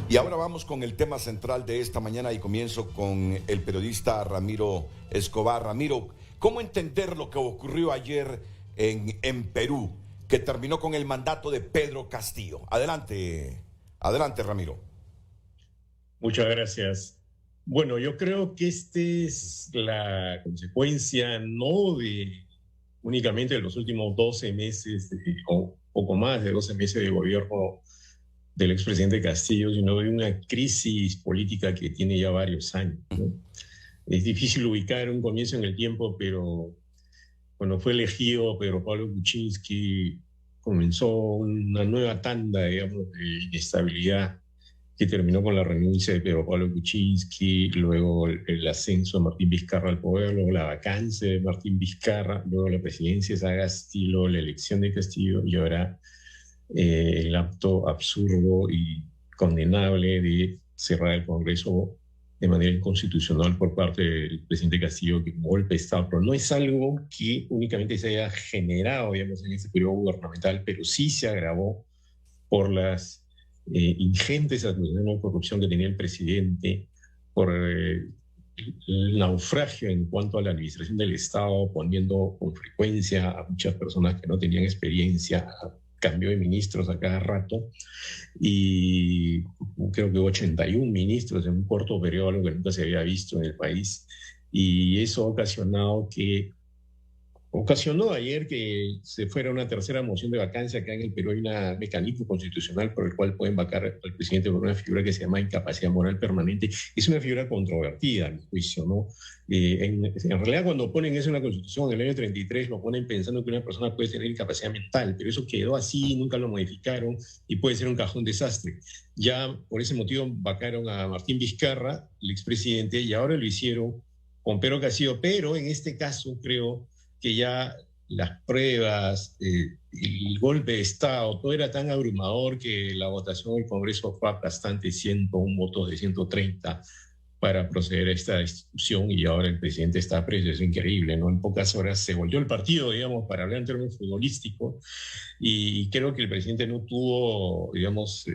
Y ahora vamos con el tema central de esta mañana y comienzo con el periodista Ramiro Escobar. Ramiro, ¿cómo entender lo que ocurrió ayer en Perú, que terminó con el mandato de Pedro Castillo? Adelante, Ramiro. Muchas gracias. Bueno, yo creo que esta es la consecuencia no de únicamente de los últimos 12 meses o poco más de 12 meses de gobierno del expresidente Castillo, sino de una crisis política que tiene ya varios años, ¿no? Es difícil ubicar un comienzo en el tiempo, pero cuando fue elegido Pedro Pablo Kuczynski comenzó una nueva tanda, digamos, de inestabilidad que terminó con la renuncia de Pedro Pablo Kuczynski, luego el ascenso de Martín Vizcarra al poder, luego la vacancia de Martín Vizcarra, luego la presidencia de Sagasti, luego la elección de Castillo y ahora el acto absurdo y condenable de cerrar el Congreso de manera inconstitucional por parte del presidente Castillo, que como golpe de Estado, pero no es algo que únicamente se haya generado, digamos, en este periodo gubernamental, pero sí se agravó por las ingentes acusaciones de corrupción que tenía el presidente, por el naufragio en cuanto a la administración del Estado, poniendo con frecuencia a muchas personas que no tenían experiencia, cambio de ministros a cada rato, y creo que 81 ministros en un corto periodo, algo que nunca se había visto en el país, y eso ocasionó ayer que se fuera una tercera moción de vacancia. Acá en el Perú hay un mecanismo constitucional por el cual pueden vacar al presidente por una figura que se llama incapacidad moral permanente. Es una figura controvertida, a mi juicio, ¿no? En realidad, cuando ponen eso en la Constitución, en el año 33, lo ponen pensando que una persona puede tener incapacidad mental, pero eso quedó así, nunca lo modificaron y puede ser un cajón desastre. Ya por ese motivo vacaron a Martín Vizcarra, el expresidente, y ahora lo hicieron con Pedro Castillo, pero en este caso creo que ya las pruebas, el golpe de Estado, todo era tan abrumador que la votación del Congreso fue aplastante, 101 votos de 130 para proceder a esta destitución, y ahora el presidente está preso. Es increíble, ¿no? En pocas horas se volvió el partido, digamos, para hablar en términos futbolísticos, y creo que el presidente no tuvo, digamos,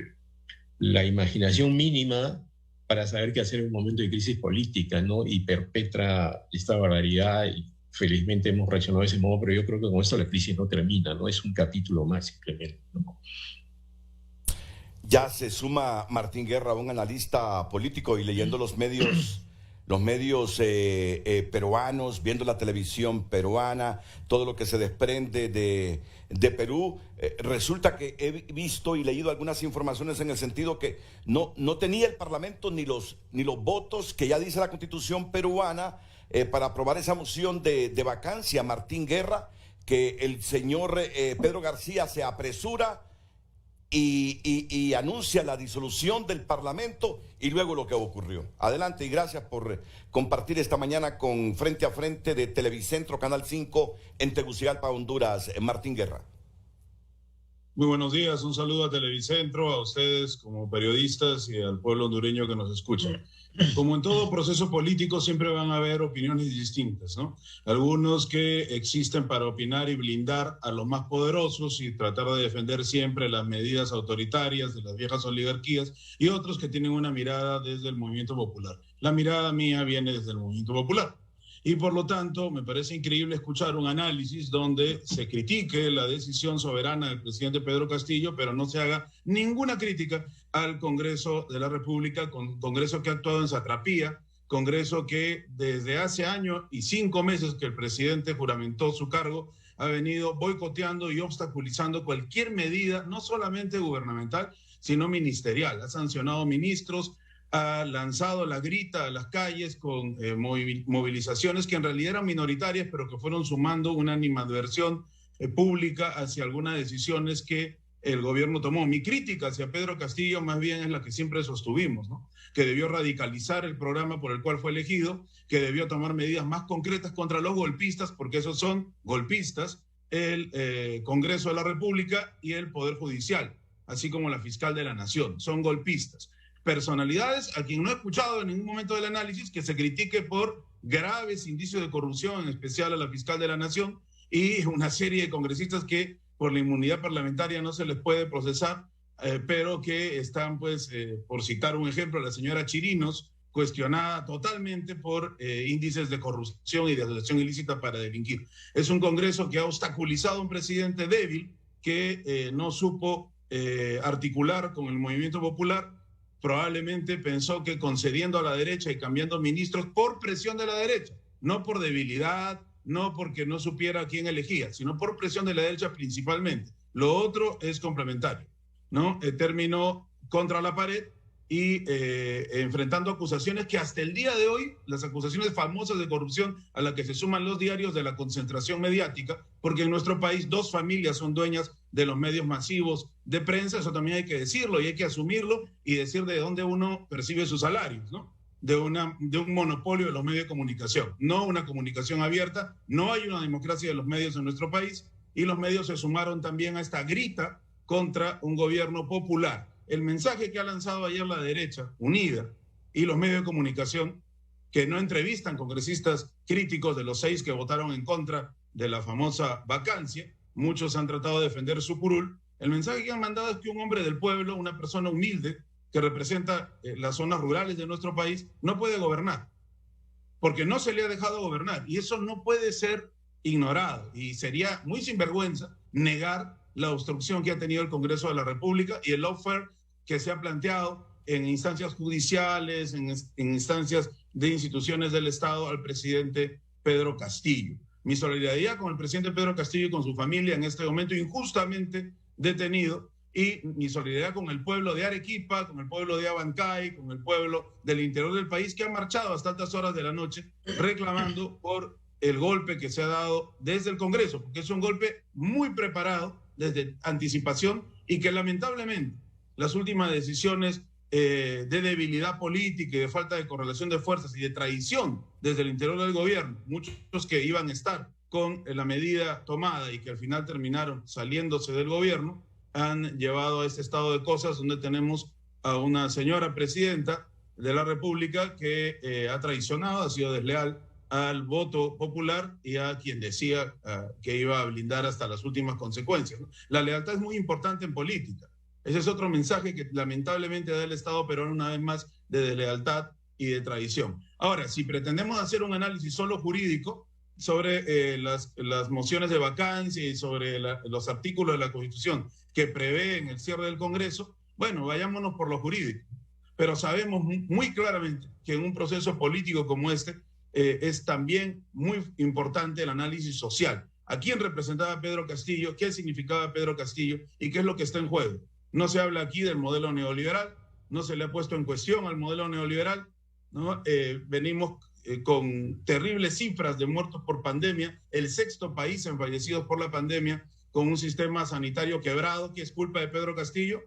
la imaginación mínima para saber qué hacer en un momento de crisis política, ¿no? Y perpetra esta barbaridad, y felizmente hemos reaccionado de ese modo, pero yo creo que con esto la crisis no termina, ¿no? Es un capítulo más simplemente, ¿no? Ya se suma Martín Guerra, un analista político, y leyendo los medios peruanos, viendo la televisión peruana, todo lo que se desprende de Perú, resulta que he visto y leído algunas informaciones en el sentido que no tenía el Parlamento ni los votos que ya dice la Constitución peruana para aprobar esa moción de vacancia. Martín Guerra, que el señor Pedro García se apresura y anuncia la disolución del Parlamento, y luego lo que ocurrió. Adelante, y gracias por compartir esta mañana con Frente a Frente de Televicentro, Canal 5, en Tegucigalpa, Honduras. Martín Guerra. Muy buenos días, un saludo a Televicentro, a ustedes como periodistas y al pueblo hondureño que nos escucha. Como en todo proceso político siempre van a haber opiniones distintas, ¿no? Algunos que existen para opinar y blindar a los más poderosos y tratar de defender siempre las medidas autoritarias de las viejas oligarquías, y otros que tienen una mirada desde el movimiento popular. La mirada mía viene desde el movimiento popular. Y por lo tanto, me parece increíble escuchar un análisis donde se critique la decisión soberana del presidente Pedro Castillo, pero no se haga ninguna crítica al Congreso de la República, Congreso que ha actuado en satrapía, Congreso que desde hace año y 5 meses que el presidente juramentó su cargo, ha venido boicoteando y obstaculizando cualquier medida, no solamente gubernamental, sino ministerial. Ha sancionado ministros, ha lanzado la grita a las calles con movilizaciones que en realidad eran minoritarias, pero que fueron sumando una animadversión pública hacia algunas decisiones que el gobierno tomó. Mi crítica hacia Pedro Castillo más bien es la que siempre sostuvimos, ¿no? Que debió radicalizar el programa por el cual fue elegido, que debió tomar medidas más concretas contra los golpistas, porque esos son golpistas, el Congreso de la República y el Poder Judicial, así como la Fiscal de la Nación, son golpistas. Personalidades a quien no he escuchado en ningún momento del análisis que se critique por graves indicios de corrupción, en especial a la Fiscal de la Nación, y una serie de congresistas que por la inmunidad parlamentaria no se les puede procesar pero que están, pues, por citar un ejemplo, la señora Chirinos, cuestionada totalmente por índices de corrupción y de asociación ilícita para delinquir. Es un Congreso que ha obstaculizado a un presidente débil que no supo articular con el movimiento popular. Probablemente pensó que concediendo a la derecha y cambiando ministros por presión de la derecha, no por debilidad, no porque no supiera a quién elegía, sino por presión de la derecha principalmente. Lo otro es complementario, ¿no? Terminó contra la pared y enfrentando acusaciones que hasta el día de hoy, las acusaciones famosas de corrupción a las que se suman los diarios de la concentración mediática, porque en nuestro país 2 familias son dueñas de los medios masivos de prensa, eso también hay que decirlo y hay que asumirlo y decir de dónde uno percibe sus salarios, ¿no? De un monopolio de los medios de comunicación, no una comunicación abierta, no hay una democracia de los medios en nuestro país y los medios se sumaron también a esta grita contra un gobierno popular. El mensaje que ha lanzado ayer la derecha unida y los medios de comunicación que no entrevistan congresistas críticos de los 6 que votaron en contra de la famosa vacancia, muchos han tratado de defender su curul, el mensaje que han mandado es que un hombre del pueblo, una persona humilde que representa las zonas rurales de nuestro país, no puede gobernar, porque no se le ha dejado gobernar y eso no puede ser ignorado y sería muy sinvergüenza negar la obstrucción que ha tenido el Congreso de la República y el lawfare que se ha planteado en instancias judiciales, en instancias de instituciones del Estado al presidente Pedro Castillo. Mi solidaridad con el presidente Pedro Castillo y con su familia en este momento injustamente detenido y mi solidaridad con el pueblo de Arequipa, con el pueblo de Abancay, con el pueblo del interior del país que ha marchado hasta altas horas de la noche reclamando por el golpe que se ha dado desde el Congreso, porque es un golpe muy preparado desde anticipación y que lamentablemente las últimas decisiones de debilidad política y de falta de correlación de fuerzas y de traición desde el interior del gobierno, muchos que iban a estar con la medida tomada y que al final terminaron saliéndose del gobierno, han llevado a este estado de cosas donde tenemos a una señora presidenta de la República que ha traicionado, ha sido desleal al voto popular y a quien decía que iba a blindar hasta las últimas consecuencias, ¿no? La lealtad es muy importante en política. Ese es otro mensaje que lamentablemente da el Estado peruano una vez más de deslealtad y de traición. Ahora, si pretendemos hacer un análisis solo jurídico sobre las mociones de vacancia y sobre los artículos de la Constitución que prevén el cierre del Congreso, bueno, vayámonos por lo jurídico. Pero sabemos muy claramente que en un proceso político como este es también muy importante el análisis social. ¿A quién representaba Pedro Castillo? ¿Qué significaba Pedro Castillo? ¿Y qué es lo que está en juego? No se habla aquí del modelo neoliberal, no se le ha puesto en cuestión al modelo neoliberal, ¿no? Venimos con terribles cifras de muertos por pandemia, el 6º país en fallecidos por la pandemia, con un sistema sanitario quebrado, que es culpa de Pedro Castillo,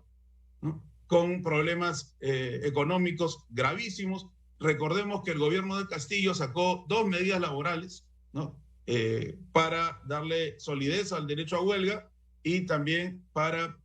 ¿no? Con problemas económicos gravísimos. Recordemos que el gobierno de Castillo sacó 2 medidas laborales, ¿no? Para darle solidez al derecho a huelga y también para,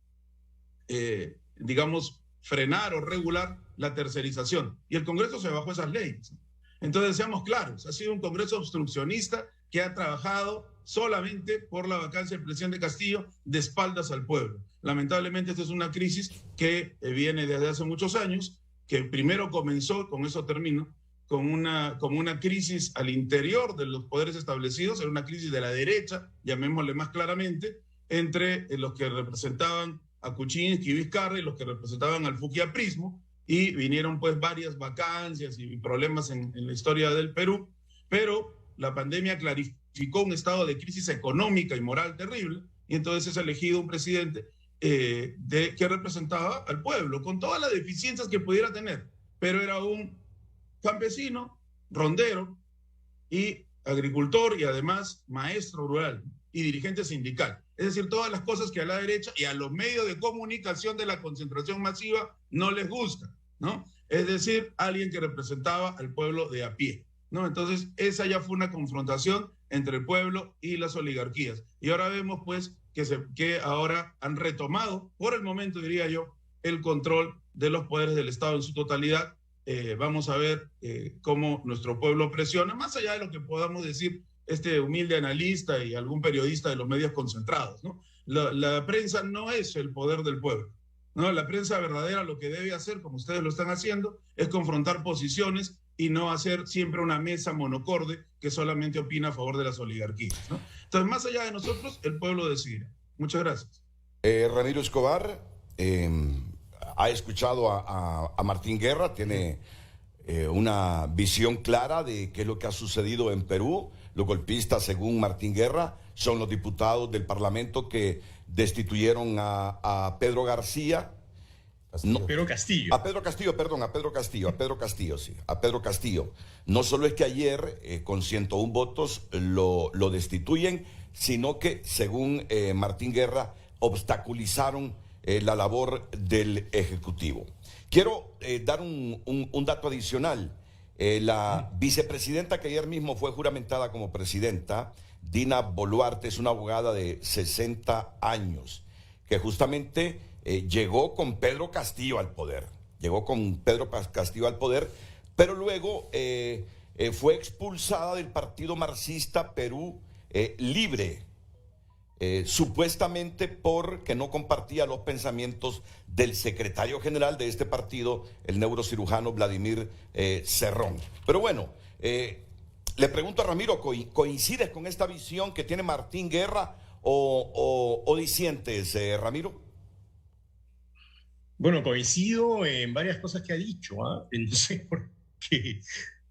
digamos, frenar o regular la tercerización. Y el Congreso se bajó esas leyes. Entonces, seamos claros, ha sido un Congreso obstruccionista que ha trabajado solamente por la vacancia del presidente Castillo de espaldas al pueblo. Lamentablemente, esta es una crisis que viene desde hace muchos años, que primero comenzó, con eso termino, como una crisis al interior de los poderes establecidos, era una crisis de la derecha, llamémosle más claramente, entre los que representaban a Kuczynski y Vizcarra y los que representaban al fuquiaprismo, y vinieron pues varias vacancias y problemas en la historia del Perú, pero la pandemia clarificó un estado de crisis económica y moral terrible, y entonces es elegido un presidente que representaba al pueblo, con todas las deficiencias que pudiera tener, pero era un campesino, rondero y agricultor y además maestro rural y dirigente sindical. Es decir, todas las cosas que a la derecha y a los medios de comunicación de la concentración masiva no les gusta, ¿no? Es decir, alguien que representaba al pueblo de a pie, ¿no? Entonces, esa ya fue una confrontación entre el pueblo y las oligarquías. Y ahora vemos, pues, que ahora han retomado, por el momento diría yo, el control de los poderes del Estado en su totalidad. Vamos a ver cómo nuestro pueblo presiona, más allá de lo que podamos decir este humilde analista y algún periodista de los medios concentrados, ¿no? La prensa no es el poder del pueblo. ¿no? La prensa verdadera lo que debe hacer, como ustedes lo están haciendo, es confrontar posiciones y no hacer siempre una mesa monocorde que solamente opina a favor de las oligarquías, ¿no? Entonces, más allá de nosotros, el pueblo decide. Muchas gracias. Ramiro Escobar ha escuchado a Martín Guerra, tiene una visión clara de qué es lo que ha sucedido en Perú. Los golpistas, según Martín Guerra, son los diputados del Parlamento que destituyeron a Pedro García. No, Pedro Castillo. A Pedro Castillo, perdón, a Pedro Castillo, sí, a Pedro Castillo. No solo es que ayer con 101 votos lo destituyen, sino que, según Martín Guerra, obstaculizaron la labor del Ejecutivo. Quiero dar un dato adicional. La vicepresidenta que ayer mismo fue juramentada como presidenta, Dina Boluarte, es una abogada de 60 años, que justamente llegó con Pedro Castillo al poder. Pero luego fue expulsada del Partido Marxista Perú Libre, supuestamente porque no compartía los pensamientos del secretario general de este partido, el neurocirujano Vladimir Cerrón. Pero bueno, le pregunto a Ramiro, ¿coincides con esta visión que tiene Martín Guerra o disientes, Ramiro? Bueno, coincido en varias cosas que ha dicho, ¿eh? No sé por qué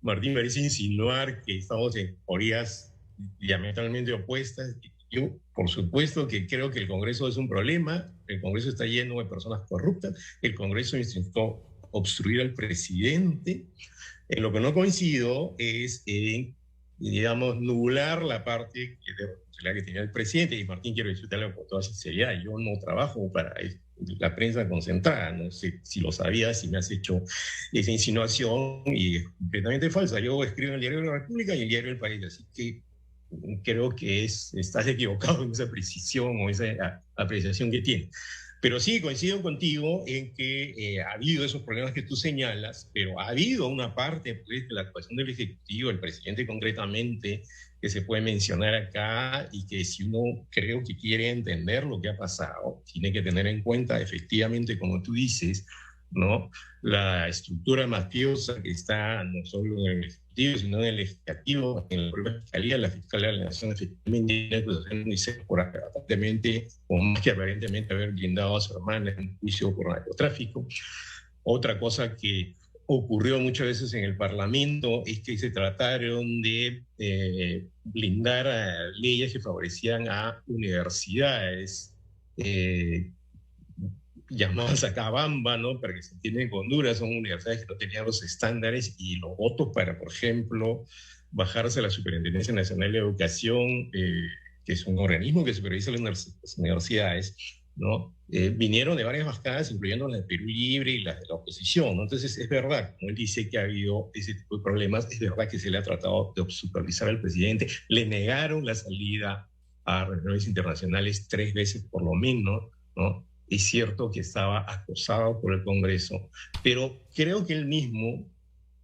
Martín parece insinuar que estamos en teorías diametralmente opuestas. Yo, por supuesto, que creo que el Congreso es un problema, el Congreso está lleno de personas corruptas, el Congreso intentó obstruir al presidente. En lo que no coincido es en, digamos, nublar la parte de responsabilidad que tenía el presidente. Y Martín, quiero decirte con toda sinceridad, yo no trabajo para la prensa concentrada, no sé si lo sabías, si me has hecho esa insinuación, y es completamente falsa. Yo escribo en el Diario de la República y en el Diario del País, así que creo que estás equivocado en esa precisión o esa apreciación que tienes. Pero sí, coincido contigo en que ha habido esos problemas que tú señalas, pero ha habido una parte pues, de la actuación del Ejecutivo, el presidente concretamente, que se puede mencionar acá y que si uno creo que quiere entender lo que ha pasado, tiene que tener en cuenta efectivamente, como tú dices, ¿no? La estructura mafiosa que está no solo en el Ejecutivo, sino en el Legislativo, en la propia Fiscalía. La Fiscalía de la Nación efectivamente tiene acusaciones muy serias por aparentemente, o más que aparentemente, haber blindado a su hermana en un juicio por narcotráfico. Otra cosa que ocurrió muchas veces en el Parlamento es que se trataron de blindar a leyes que favorecían a universidades llamadas Acabamba, ¿no? Para que se entiendan, en Honduras son universidades que no tenían los estándares, y los votos para, por ejemplo, bajarse a la Superintendencia Nacional de Educación, que es un organismo que supervisa las universidades, ¿no? Vinieron de varias bancadas, incluyendo las de Perú Libre y las de la oposición, ¿no? Entonces, es verdad, como él dice que ha habido ese tipo de problemas, es verdad que se le ha tratado de supervisar al presidente, le negaron la salida a reuniones internacionales 3 veces por lo menos, ¿no? Es cierto que estaba acosado por el Congreso, pero creo que él mismo,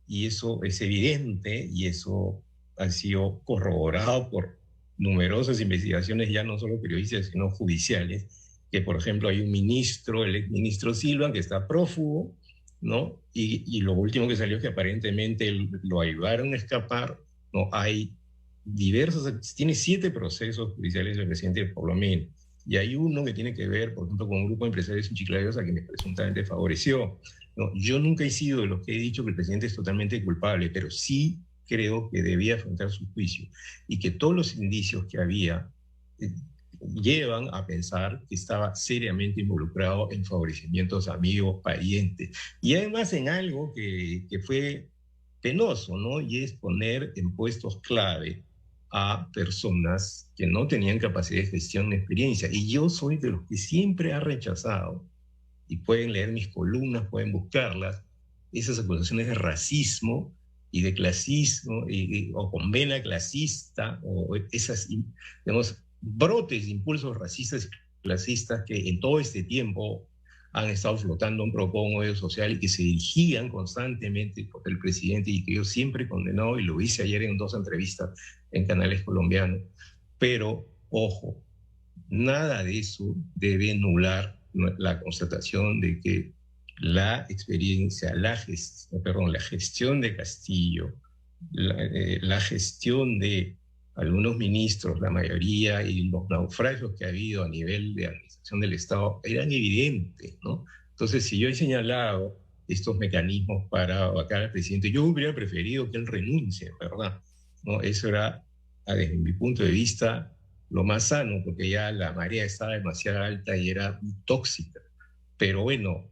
y eso es evidente, y eso ha sido corroborado por numerosas investigaciones, ya no solo periodísticas, sino judiciales, que por ejemplo hay un ministro, el exministro Silva, que está prófugo, ¿no? Y lo último que salió es que aparentemente lo ayudaron a escapar, ¿no? Hay tiene 7 procesos judiciales del presidente por lo menos. Y hay uno que tiene que ver, por ejemplo, con un grupo de empresarios en Chiclayo a quienes presuntamente favoreció. No, yo nunca he sido de los que he dicho que el presidente es totalmente culpable, pero sí creo que debía afrontar su juicio y que todos los indicios que había llevan a pensar que estaba seriamente involucrado en favorecimientos a amigos, parientes. Y además en algo que fue penoso, ¿no? Y es poner en puestos clave a personas que no tenían capacidad de gestión ni experiencia. Y yo soy de los que siempre ha rechazado, y pueden leer mis columnas, pueden buscarlas, esas acusaciones de racismo y de clasismo, o con vena clasista, o esas, digamos, brotes de impulsos racistas y clasistas que en todo este tiempo han estado flotando un poco en odio social y que se dirigían constantemente por el presidente, y que yo siempre condenó, y lo hice ayer en 2 entrevistas en canales colombianos. Pero, ojo, nada de eso debe nublar la constatación de que la experiencia, la gestión de Castillo, la gestión de algunos ministros, la mayoría, y los naufragios que ha habido a nivel de administración del Estado eran evidentes, ¿no? Entonces, si yo he señalado estos mecanismos para vacar al presidente, yo hubiera preferido que él renuncie, ¿verdad? ¿No? Eso era, desde mi punto de vista, lo más sano, porque ya la marea estaba demasiado alta y era muy tóxica. Pero bueno,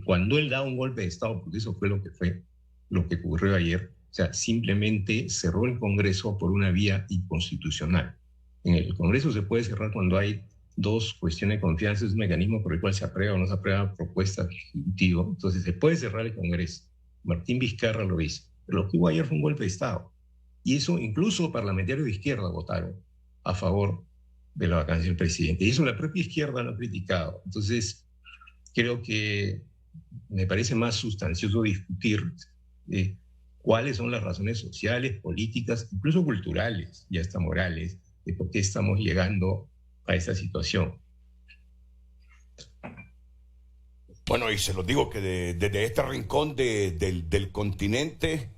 cuando él da un golpe de Estado, porque eso fue lo que ocurrió ayer, o sea, simplemente cerró el Congreso por una vía inconstitucional. En el Congreso se puede cerrar cuando hay dos cuestiones de confianza, es un mecanismo por el cual se aprueba o no se aprueba propuesta del Ejecutivo. Entonces se puede cerrar el Congreso. Martín Vizcarra lo hizo. Pero lo que hubo ayer fue un golpe de Estado. Y eso incluso parlamentarios de izquierda votaron a favor de la vacancia del presidente. Y eso la propia izquierda lo ha criticado. Entonces, creo que me parece más sustancioso discutir cuáles son las razones sociales, políticas, incluso culturales y hasta morales, de por qué estamos llegando a esta situación. Bueno, y se los digo que desde este rincón del continente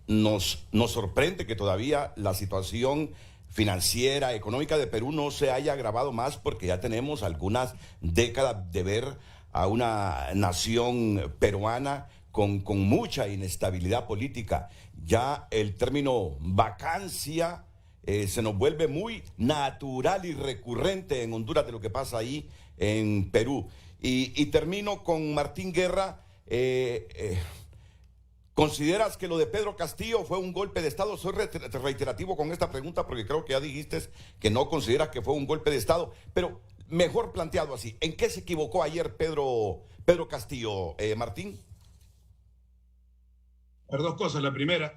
nos sorprende que todavía la situación financiera, económica de Perú no se haya agravado más, porque ya tenemos algunas décadas de ver a una nación peruana con mucha inestabilidad política. Ya el término vacancia se nos vuelve muy natural y recurrente en Honduras de lo que pasa ahí en Perú. Y termino con Martín Guerra. ¿Consideras que lo de Pedro Castillo fue un golpe de Estado? Soy reiterativo con esta pregunta porque creo que ya dijiste que no consideras que fue un golpe de Estado, pero mejor planteado así. ¿En qué se equivocó ayer Pedro Castillo, Martín? Dos cosas. La primera,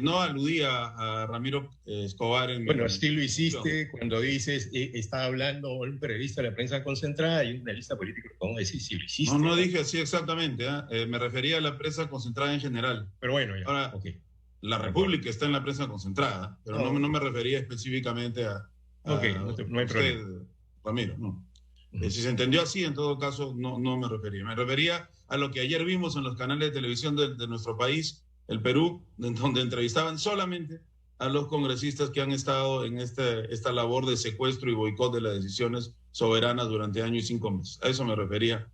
no aludía a Ramiro Escobar en... Bueno, así lo hiciste cuando dices, está hablando un periodista de la prensa concentrada y un analista político. ¿Cómo decís si lo hiciste? No dije así exactamente. Me refería a la prensa concentrada en general. Pero bueno, ya. Ahora, okay. La República está en la prensa concentrada, pero no me refería específicamente a no hay usted, problema. Ramiro, no. Si se entendió así, en todo caso, no me refería. Me refería a lo que ayer vimos en los canales de televisión de nuestro país, el Perú, donde entrevistaban solamente a los congresistas que han estado en esta labor de secuestro y boicot de las decisiones soberanas durante años y 5 meses. A eso me refería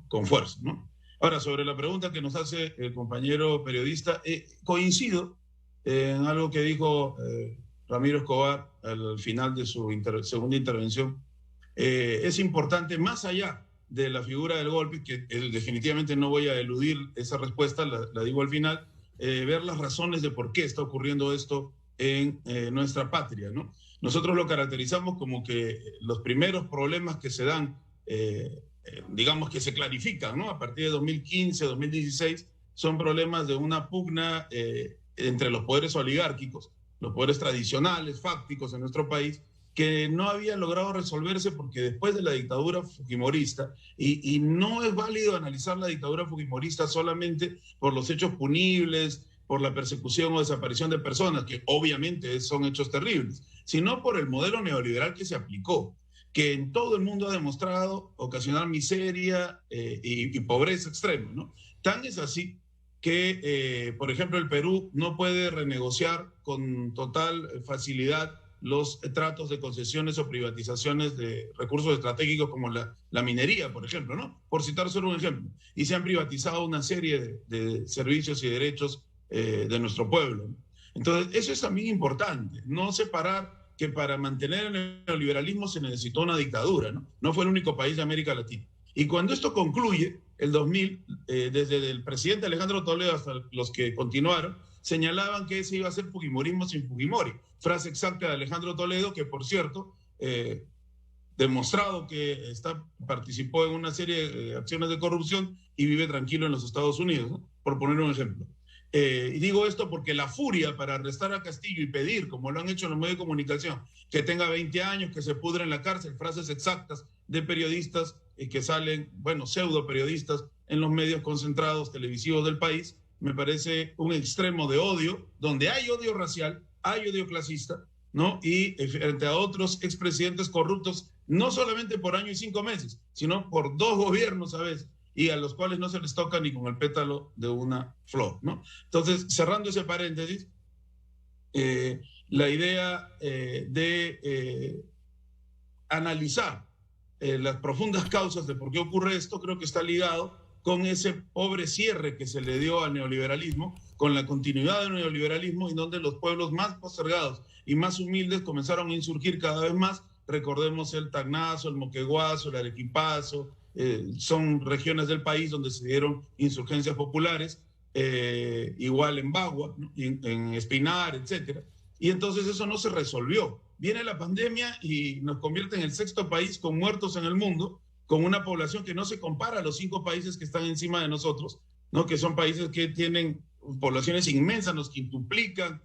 con fuerza, ¿no? Ahora, sobre la pregunta que nos hace el compañero periodista, coincido en algo que dijo Ramiro Escobar al final de su segunda intervención. Es importante, más allá de la figura del golpe, que definitivamente no voy a eludir esa respuesta, la digo al final, ver las razones de por qué está ocurriendo esto en nuestra patria, ¿no? Nosotros lo caracterizamos como que los primeros problemas que se dan, digamos que se clarifican, ¿no? A partir de 2015, 2016, son problemas de una pugna entre los poderes oligárquicos, los poderes tradicionales, fácticos en nuestro país, que no había logrado resolverse porque después de la dictadura fujimorista, y no es válido analizar la dictadura fujimorista solamente por los hechos punibles, por la persecución o desaparición de personas, que obviamente son hechos terribles, sino por el modelo neoliberal que se aplicó, que en todo el mundo ha demostrado ocasionar miseria y pobreza extrema, ¿no? Tan es así que, por ejemplo, el Perú no puede renegociar con total facilidad los tratos de concesiones o privatizaciones de recursos estratégicos como la minería, por ejemplo, ¿no? Por citar solo un ejemplo. Y se han privatizado una serie de servicios y derechos de nuestro pueblo, ¿no? Entonces, eso es también importante, no separar que para mantener el neoliberalismo se necesitó una dictadura, ¿no? No fue el único país de América Latina. Y cuando esto concluye, el 2000, desde el presidente Alejandro Toledo hasta los que continuaron, señalaban que ese iba a ser fujimorismo sin Fujimori. Frase exacta de Alejandro Toledo, que por cierto, demostrado que participó en una serie de acciones de corrupción y vive tranquilo en los Estados Unidos, ¿no? Por poner un ejemplo. Y digo esto porque la furia para arrestar a Castillo y pedir, como lo han hecho en los medios de comunicación, que tenga 20 años, que se pudre en la cárcel, frases exactas de periodistas que salen, bueno, pseudo periodistas en los medios concentrados televisivos del país, me parece un extremo de odio, donde hay odio racial, hay odio clasista, ¿no? Y frente a otros expresidentes corruptos no solamente por año y 5 meses, sino por 2 gobiernos a veces, y a los cuales no se les toca ni con el pétalo de una flor, ¿no? Entonces, cerrando ese paréntesis, la idea de analizar las profundas causas de por qué ocurre esto, creo que está ligado con ese pobre cierre que se le dio al neoliberalismo, con la continuidad del neoliberalismo, en donde los pueblos más postergados y más humildes comenzaron a insurgir cada vez más. Recordemos el Tacnazo, el Moquegüazo, el Arequipazo, son regiones del país donde se dieron insurgencias populares, igual en Bagua, ¿no? en Espinar, etcétera. Y entonces eso no se resolvió. Viene la pandemia y nos convierte en el 6º país con muertos en el mundo, con una población que no se compara a los 5 países que están encima de nosotros, ¿no? Que son países que tienen poblaciones inmensas, nos quintuplican,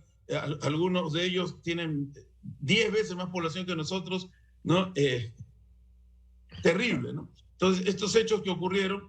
algunos de ellos tienen 10 veces más población que nosotros, ¿no? Terrible, ¿no? Entonces, estos hechos que ocurrieron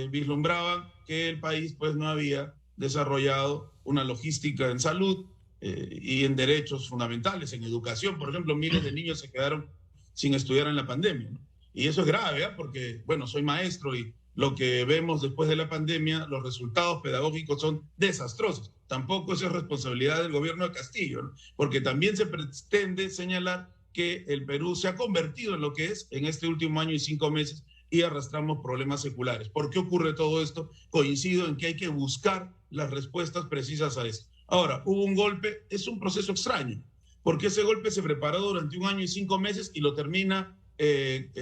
vislumbraban que el país pues no había desarrollado una logística en salud y en derechos fundamentales, en educación. Por ejemplo, miles de niños se quedaron sin estudiar en la pandemia, ¿no? Y eso es grave, ¿eh? Porque, bueno, soy maestro y lo que vemos después de la pandemia, los resultados pedagógicos son desastrosos. Tampoco eso es responsabilidad del gobierno de Castillo, ¿no? Porque también se pretende señalar que el Perú se ha convertido en lo que es en este último año y 5 meses y arrastramos problemas seculares. ¿Por qué ocurre todo esto? Coincido en que hay que buscar las respuestas precisas a esto. Ahora, hubo un golpe, es un proceso extraño, porque ese golpe se preparó durante 1 año y 5 meses y lo termina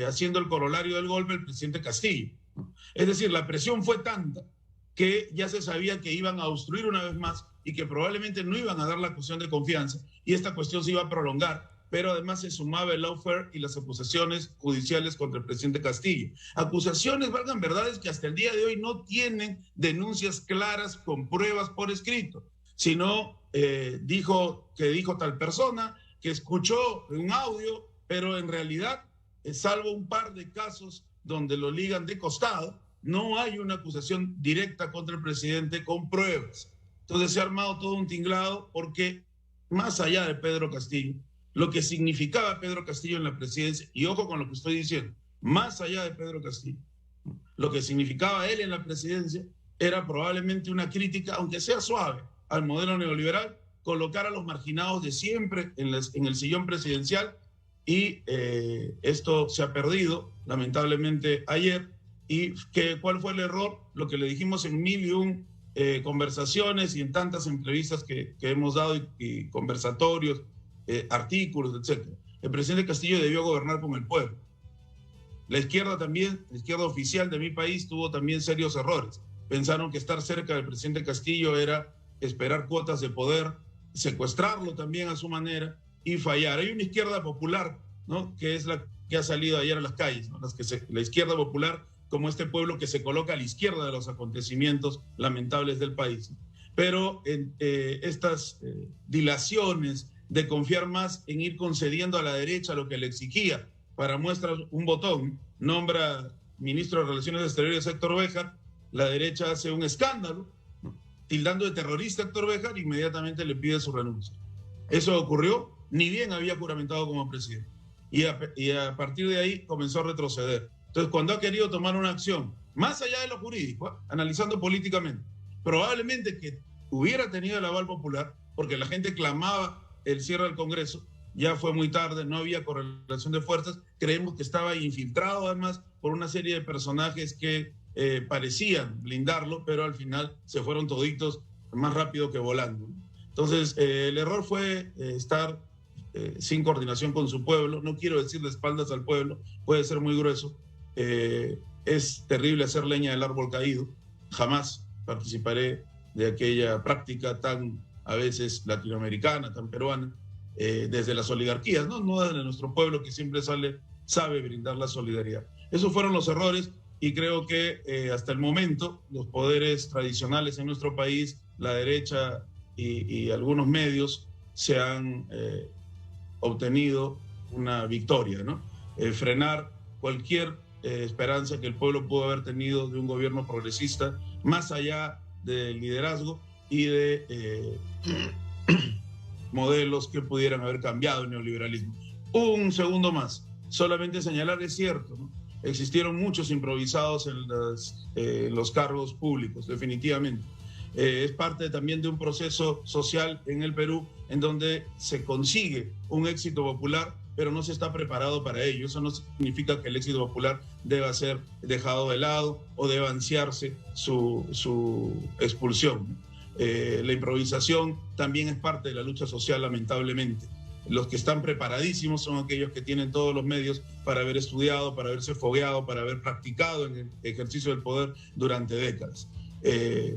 haciendo el corolario del golpe el presidente Castillo, ¿no? Es decir, la presión fue tanta que ya se sabía que iban a obstruir una vez más y que probablemente no iban a dar la cuestión de confianza y esta cuestión se iba a prolongar, pero además se sumaba el lawfare y las acusaciones judiciales contra el presidente Castillo. Acusaciones, valgan verdades, que hasta el día de hoy no tienen denuncias claras con pruebas por escrito, sino dijo tal persona, que escuchó un audio, pero en realidad, salvo un par de casos donde lo ligan de costado, no hay una acusación directa contra el presidente con pruebas. Entonces se ha armado todo un tinglado porque, más allá de Pedro Castillo, lo que significaba Pedro Castillo en la presidencia, y ojo con lo que estoy diciendo, más allá de Pedro Castillo, lo que significaba él en la presidencia era probablemente una crítica, aunque sea suave, al modelo neoliberal, colocar a los marginados de siempre en el sillón presidencial, y esto se ha perdido, lamentablemente, ayer. ¿Y cuál fue el error? Lo que le dijimos en 1001 conversaciones y en tantas entrevistas que hemos dado y conversatorios, artículos, etc. El presidente Castillo debió gobernar con el pueblo. La izquierda también, la izquierda oficial de mi país, tuvo también serios errores. Pensaron que estar cerca del presidente Castillo era esperar cuotas de poder, secuestrarlo también a su manera y fallar. Hay una izquierda popular, ¿no? Que es la que ha salido ayer a las calles, ¿no? La izquierda popular, como este pueblo que se coloca a la izquierda de los acontecimientos lamentables del país. Pero estas dilaciones de confiar más en ir concediendo a la derecha lo que le exigía, para muestra un botón, nombra ministro de Relaciones Exteriores Héctor Béjar, la derecha hace un escándalo, ¿no? Tildando de terrorista a Héctor Béjar, inmediatamente le pide su renuncia. Eso ocurrió, ni bien había juramentado como presidente. Y a partir de ahí comenzó a retroceder. Entonces, cuando ha querido tomar una acción, más allá de lo jurídico, analizando políticamente, probablemente que hubiera tenido el aval popular, porque la gente clamaba el cierre del Congreso, ya fue muy tarde, no había correlación de fuerzas, creemos que estaba infiltrado además por una serie de personajes que parecían blindarlo, pero al final se fueron toditos más rápido que volando. Entonces, el error fue estar sin coordinación con su pueblo. No quiero decir de espaldas al pueblo, puede ser muy grueso. Es terrible hacer leña del árbol caído. Jamás participaré de aquella práctica tan, a veces, latinoamericana, tan peruana, desde las oligarquías, no desde nuestro pueblo que siempre sabe brindar la solidaridad. Esos fueron los errores y creo que hasta el momento los poderes tradicionales en nuestro país, la derecha y algunos medios, se han obtenido una victoria, ¿no? Frenar cualquier esperanza que el pueblo pudo haber tenido de un gobierno progresista, más allá del liderazgo y de modelos que pudieran haber cambiado el neoliberalismo. Un segundo más. solamente señalar es cierto, ¿no? Existieron muchos improvisados en los cargos públicos, definitivamente. Es parte también de un proceso social en el Perú en donde se consigue un éxito popular, pero no se está preparado para ello. Eso no significa que el éxito popular deba ser dejado de lado o deba ansiarse su expulsión. La improvisación también es parte de la lucha social, lamentablemente. Los que están preparadísimos son aquellos que tienen todos los medios para haber estudiado, para haberse fogueado, para haber practicado en el ejercicio del poder durante décadas.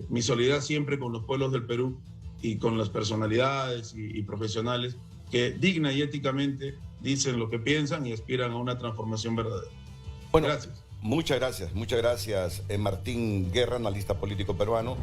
Mi solidaridad siempre con los pueblos del Perú y con las personalidades y profesionales que digna y éticamente dicen lo que piensan y aspiran a una transformación verdadera. Bueno, gracias. Muchas gracias, Martín Guerra, analista político peruano.